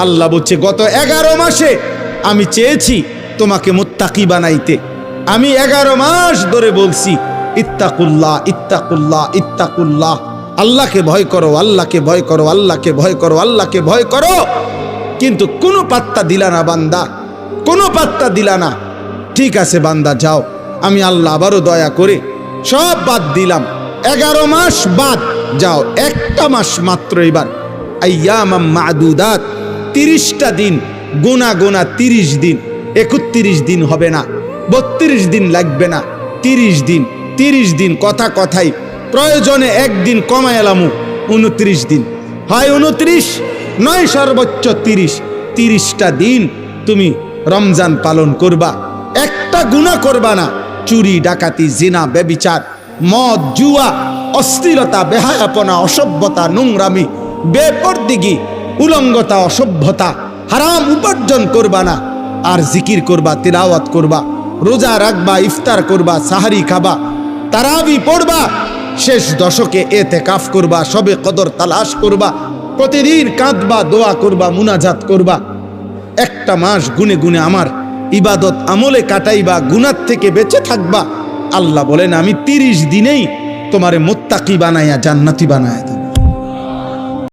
আল্লাহ বলছে গত 11 মাসে আমি চেয়েছি তোমাকে মুত্তাকি বানাইতে। আমি 11 মাস ধরে বলছি ইত্তাকুল্লাহ ইত্তাকুল্লাহ ইত্তাকুল্লাহ, আল্লাহকে ভয় করো, আল্লাহকে ভয় করো, আল্লাহকে ভয় করো, আল্লাহকে ভয় করো। কিন্তু কোনো পাত্তা দিলা না বান্দা, কোনো পাত্তা দিলা না। ঠিক আছে বান্দা যাও, আমি আল্লাহ আবারও দয়া করে সব বাদ দিলাম। 11 মাস বাদ, যাও একটা মাস মাত্র এবার আইয়ামাম মাদুদাত, 30টা দিন গোনা গোনা, 30 দিন, 31 দিন হবে না, 32 দিন লাগবে না, 30 দিন, 30 দিন কথা কথাই, প্রয়োজনে একদিন কমায় এলামু, 29 দিন হয়, 29 নয় সর্বোচ্চ 30। 30টা দিন তুমি রমজান পালন করবা, একটা গুনাহ করবা না। চুরি, ডাকাতি, জিনা, ব্যভিচার, মদ, জুয়া, অশ্লীলতা, বেহায়াপনা, অসভ্যতা, নোংরামি, বেপরদিগি, উলঙ্গতা, অসভ্যতা, হারাম উপার্জন করবা না। আর জিকির করবা, তিলাওয়াত করবা, রোজা রাখবা, ইফতার করবা, সাহারি খাবা, তারাবি পড়বা, শেষ দশকে এতেকাফ করবা, সবে কদর তালাশ করবা, প্রতিদিন কাঁদবা, দোয়া করবা, মুনাজাত করবা। একটা মাস গুনে গুনে আমার ইবাদত আমলে কাটাইবা, গুনার থেকে বেঁচে থাকবা। আল্লাহ বলেন আমি 30 দিনেই তোমারে মুত্তাকি বানাইয়া জান্নাতি বানায়।